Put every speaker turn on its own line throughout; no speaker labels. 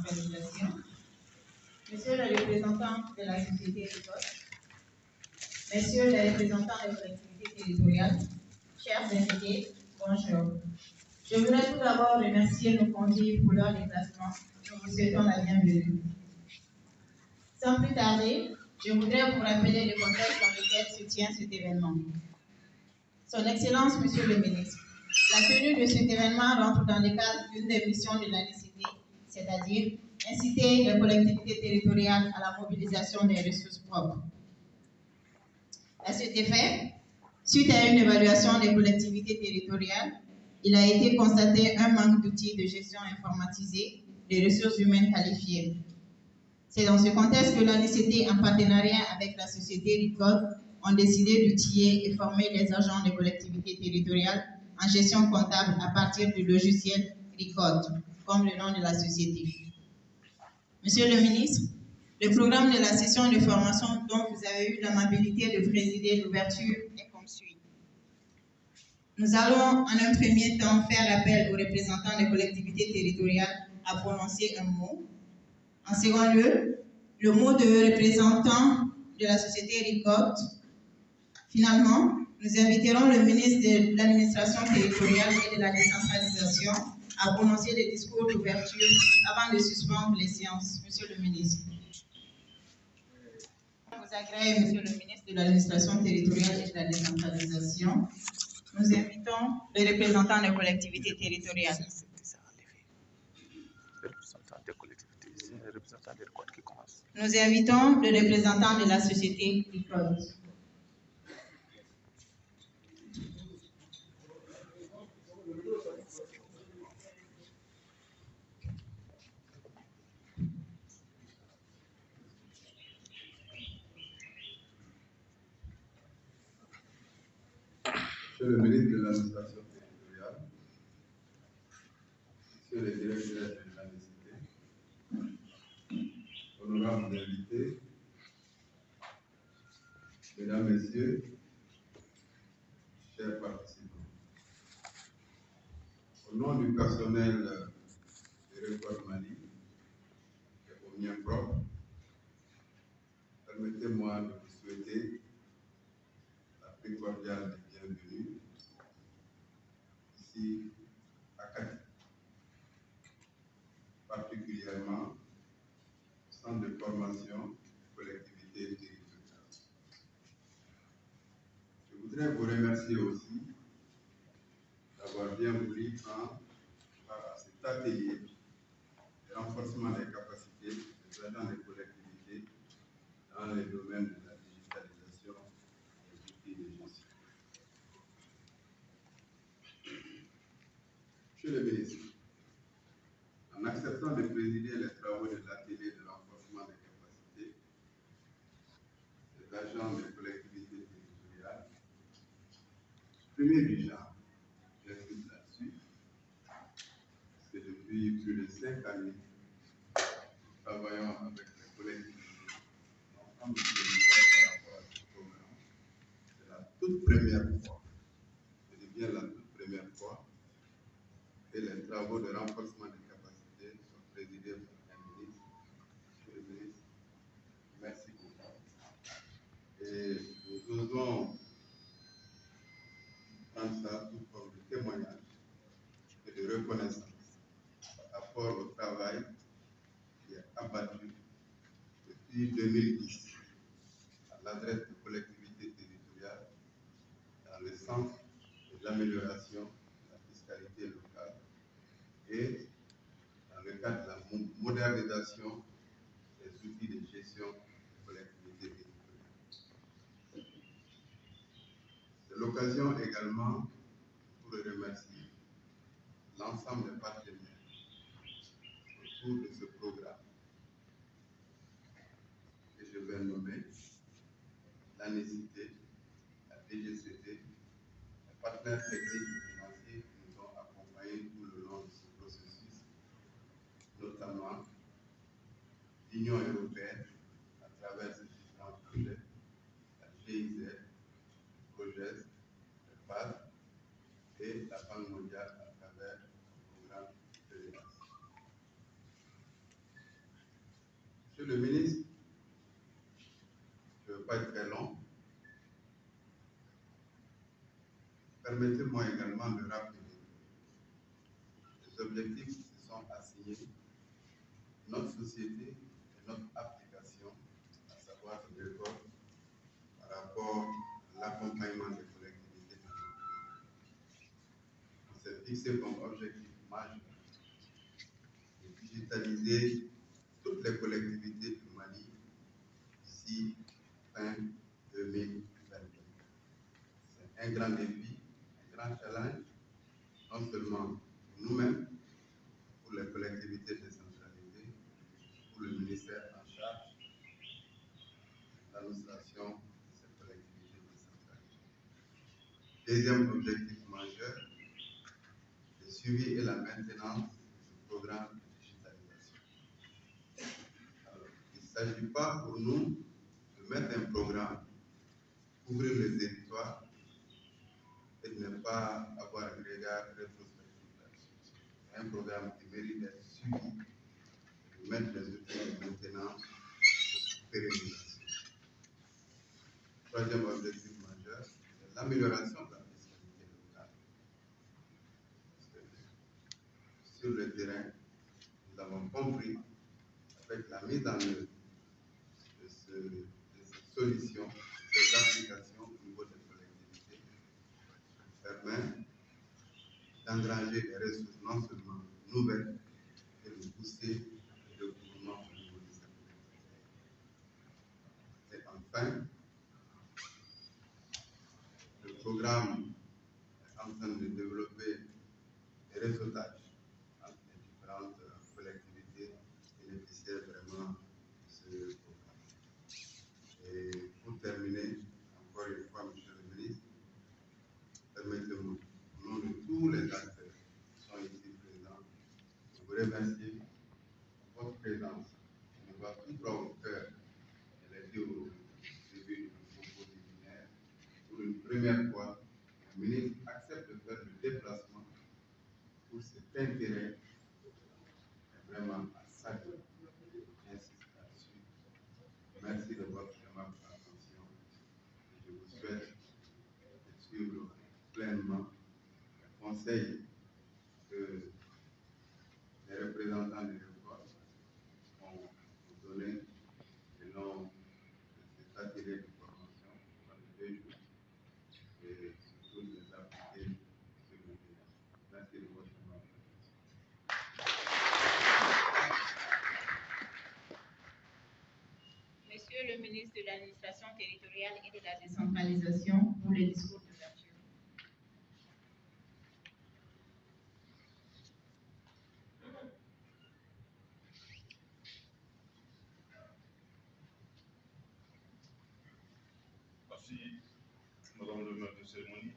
décentralisation, Monsieur le représentant de la société RICOT, Messieurs les représentants des collectivités territoriales, chers invités, bonjour. Je voudrais tout d'abord remercier nos convives pour leur déplacement. Nous vous souhaitons la bienvenue. Sans plus tarder, je voudrais vous rappeler le contexte dans lequel se tient cet événement. Son Excellence, Monsieur le Ministre, la tenue de cet événement rentre dans le cadre d'une des missions de l'ANICT, c'est-à-dire inciter les collectivités territoriales à la mobilisation des ressources propres. À cet effet, suite à une évaluation des collectivités territoriales, il a été constaté un manque d'outils de gestion informatisée des ressources humaines qualifiées. C'est dans ce contexte que l'ANICT, en partenariat avec la société RICOT, ont décidé d'outiller et former les agents des collectivités territoriales en gestion comptable à partir du logiciel RICOT, comme le nom de la société. Monsieur le ministre, le programme de la session de formation dont vous avez eu l'amabilité de présider l'ouverture est comme suit. Nous allons en un premier temps faire appel aux représentants des collectivités territoriales à prononcer un mot. En second lieu, le mot de représentant de la société RICOT. Finalement, nous inviterons le ministre de l'administration territoriale et de la décentralisation à prononcer le discours d'ouverture avant de suspendre les séances. Monsieur le ministre. Vous agréez, Monsieur le ministre de l'administration territoriale et de la décentralisation. Nous invitons les représentants des collectivités territoriales. Nous invitons le représentant de la société RICOT.
Monsieur le ministre de l'administration territoriale, Monsieur le directeur de l'ANICT, honorables invités, Mesdames, Messieurs, chers participants, au nom du personnel de RICOT Mali et au mien propre, permettez-moi de vous souhaiter la plus cordiale des bienvenues ici à Kati, particulièrement au centre de formation des collectivités territoriales. Je voudrais vous remercier aussi d'avoir bien voulu prendre part à cet atelier de renforcement des capacités des agents des collectivités dans les domaines de la digitalisation et des outils de gestion. Monsieur le ministre, en acceptant de présider les travaux de l'atelier de renforcement des capacités des agents des collectivités territoriales, premier du genre, j'insiste là-dessus, parce que depuis plus de 5 années, nous travaillons avec les collectivités, l'ensemble du territoire par rapport à ce programme. C'est la toute première fois, je dis bien la toute première fois, que les travaux de renforcement des capacités sont présidés par un ministre. Monsieur le ministre, merci beaucoup. Et nous osons prendre ça sous forme de témoignage et de reconnaissance par rapport au travail qui est abattu depuis 2010 à l'adresse des collectivités territoriales dans le sens de l'amélioration de la fiscalité locale et dans le cadre de la modernisation des outils de gestion des collectivités territoriales. C'est l'occasion également pour remercier l'ensemble des partenaires autour de ce programme que je vais nommer l'ANICT, la DGCT, les partenaires techniques et financiers qui nous ont accompagnés tout le long de ce processus, notamment l'Union européenne à travers ses différents projets, la GIZ, le PROGES, le PAD et la Banque mondiale à travers le programme de l'ENAS. Monsieur le ministre, je ne veux pas être très long. Permettez-moi également de rappeler les objectifs qui se sont assignés notre société et notre application, à savoir le réforme par rapport à l'accompagnement des collectivités. On s'est fixé comme objectif majeur de digitaliser toutes les collectivités du Mali d'ici fin 2022. C'est un grand défi, un grand challenge, non seulement pour nous-mêmes, pour les collectivités décentralisées, pour le ministère en charge de l'administration de ces collectivités décentralisées. Deuxième objectif majeur, le suivi et la maintenance du programme de digitalisation. Alors, il ne s'agit pas pour nous de mettre un programme, couvrir les territoires et de ne pas avoir un regard rétrospectif là-dessus. C'est un programme qui mérite d'être suivi, de mettre les outils de maintenance pour pérennisation. Troisième objectif majeur, c'est l'amélioration de la fiscalité locale. Parce que sur le terrain, nous avons compris, avec la mise en œuvre de ces solutions, de ces applications au niveau des collectivités, permet d'engranger des ressources non seulement nouvelles, mais de pousser le gouvernement au niveau de ces collectivités. Et enfin, le programme est en train de développer des réseautages entre les différentes collectivités bénéficiaires vraiment de ce programme. Et pour terminer, encore une fois, Monsieur le ministre, permettez-moi, au nom de tous les acteurs qui sont ici présents, de vous remercier pour votre présence. On va tout droit au cœur, je l'ai dit au début de mon propos liminaire, pour une première fois, un ministre accepte de faire le déplacement pour cet intérêt vraiment à saluer. J'insiste là-dessus. Merci de votre aimable attention. Je vous souhaite de suivre pleinement le conseil que les représentants de l'école ont donné le long de cet atelier de formation pendant 2 jours et surtout de les appliquer sur le terrain. Merci de votre aimable attention.
Monsieur le ministre de l'Administration territoriale et de la décentralisation, pour le discours d'ouverture.
Merci, Madame le maire de cérémonie,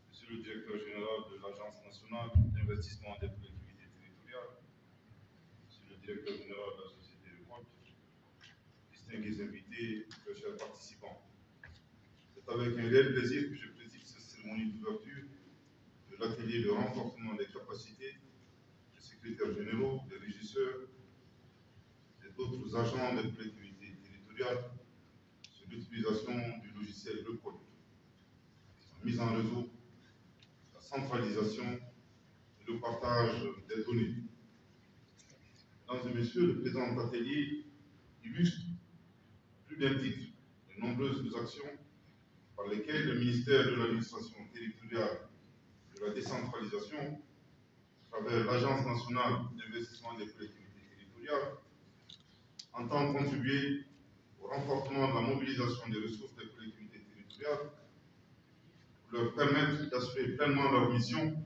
Monsieur le directeur général de l'Agence nationale d'investissement des collectivités territoriales, Monsieur le directeur général de la société de compte, distingués invités, chers participants. C'est avec un réel plaisir que je préside cette cérémonie d'ouverture de l'atelier de renforcement des capacités des secrétaires généraux, des régisseurs et d'autres agents des collectivités territoriales sur l'utilisation du logiciel LeCode, sa mise en réseau, la centralisation et le partage des données. Mesdames et messieurs, le présent atelier illustre plus d'un titre les nombreuses actions par lesquelles le ministère de l'Administration territoriale et de la décentralisation, à travers l'Agence nationale d'investissement des collectivités territoriales, entend contribuer au renforcement de la mobilisation des ressources des collectivités territoriales pour leur permettre d'assurer pleinement leur mission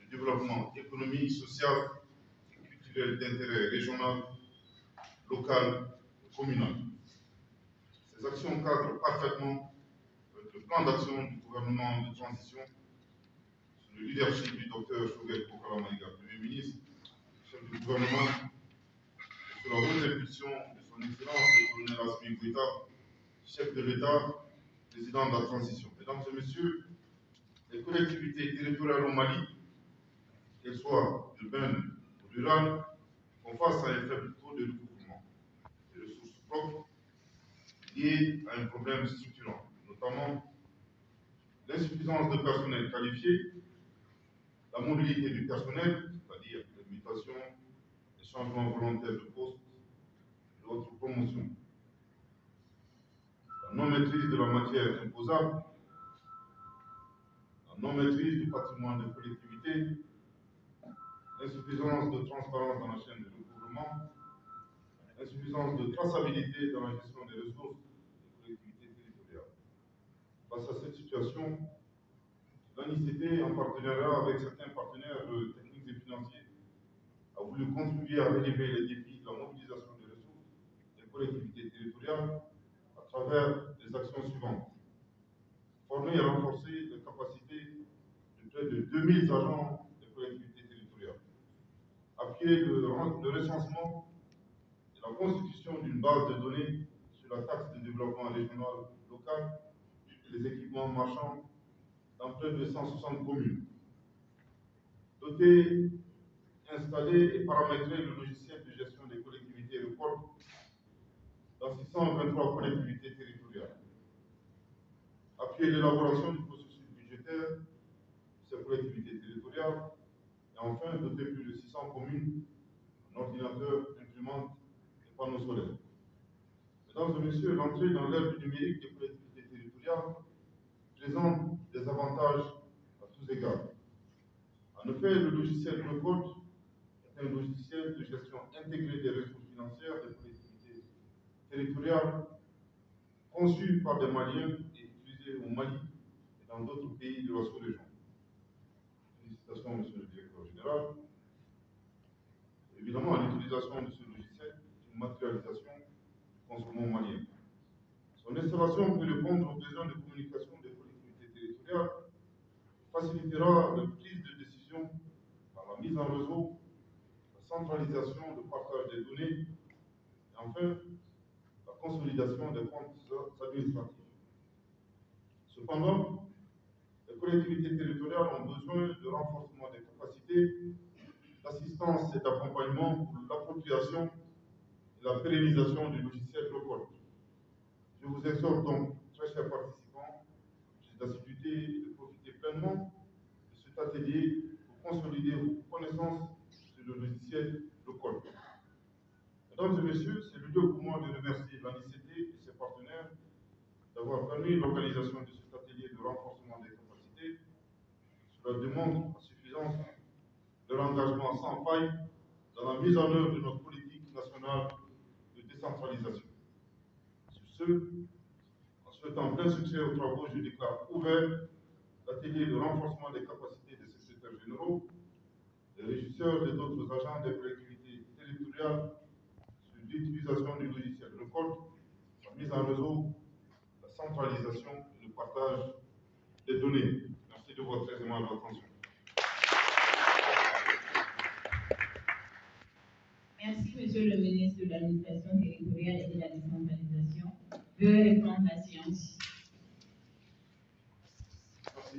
de développement économique, social et culturel d'intérêt régional, local et communal. Ces actions cadrent parfaitement avec le plan d'action du gouvernement de transition sous le leadership du Dr Choguel Kokala Maïga, Premier ministre, chef du gouvernement, et sous la haute impulsion de son Excellence le colonel Assimi Goïta, chef de l'État, président de la transition. Mesdames et messieurs, les collectivités territoriales au Mali, qu'elles soient urbaines ou rurales, font face à un faible taux de recouvrement. liées à un problème structurant, notamment l'insuffisance de personnel qualifié, la mobilité du personnel, c'est-à-dire les mutations, les changements volontaires de poste, et autres promotions, la non-maîtrise de la matière imposable, la non-maîtrise du patrimoine des collectivités, l'insuffisance de transparence dans la chaîne de recouvrement, l'insuffisance de traçabilité dans la gestion des ressources des collectivités territoriales. Face à cette situation, l'ANICT, en partenariat avec certains partenaires techniques et financiers, a voulu contribuer à relever les défis de la mobilisation des ressources des collectivités territoriales à travers les actions suivantes. Former et renforcer les capacités de près de 2000 agents des collectivités territoriales. Appuyer le recensement et la constitution d'une base de données sur la taxe de développement régional local et les équipements marchands dans près de 160 communes. Doter, installer et paramétrer le logiciel de gestion des collectivités locales dans 623 collectivités territoriales. Appuyer l'élaboration du processus budgétaire de ces collectivités territoriales. Et enfin, doter plus de 600 communes en ordinateurs, imprimantes et panneaux solaires. Mesdames et messieurs, l'entrée dans l'ère du numérique des collectivités territoriales présente des avantages à tous égards. En effet, le logiciel Recode est un logiciel de gestion intégrée des ressources financières des collectivités territoriales, conçu par des Maliens et utilisé au Mali et dans d'autres pays de la sous-région. Félicitations, monsieur le directeur général. Évidemment, l'utilisation de ce logiciel est une matérialisation du consommement malien. Son installation peut répondre aux besoins de communication des collectivités territoriales, facilitera la prise de décision par la mise en réseau, la centralisation, le partage des données, et enfin, la consolidation des comptes administratifs. Cependant, les collectivités territoriales ont besoin de renforcement des capacités, d'assistance et d'accompagnement pour l'appropriation et la pérennisation du logiciel local. Je vous exhorte donc, très chers participants, d'assiduité et de profiter pleinement de cet atelier pour consolider vos connaissances sur le logiciel local. Mesdames et messieurs, c'est le lieu pour moi de remercier l'ANICT et ses partenaires d'avoir permis l'organisation de cet atelier de renforcement des capacités. Cela démontre en suffisance leur engagement sans faille dans la mise en œuvre de notre politique nationale de décentralisation. Sur ce, en souhaitant plein succès aux travaux, je déclare ouvert l'atelier de renforcement des capacités des secrétaires généraux, des régisseurs et d'autres agents des collectivités territoriales sur l'utilisation du logiciel Recode, la mise en réseau, la centralisation et le partage des données. Merci de votre très aimable attention.
Merci, Monsieur le ministre de l'Administration territoriale et de la décentralisation. Veuillez reprendre la séance.
Merci.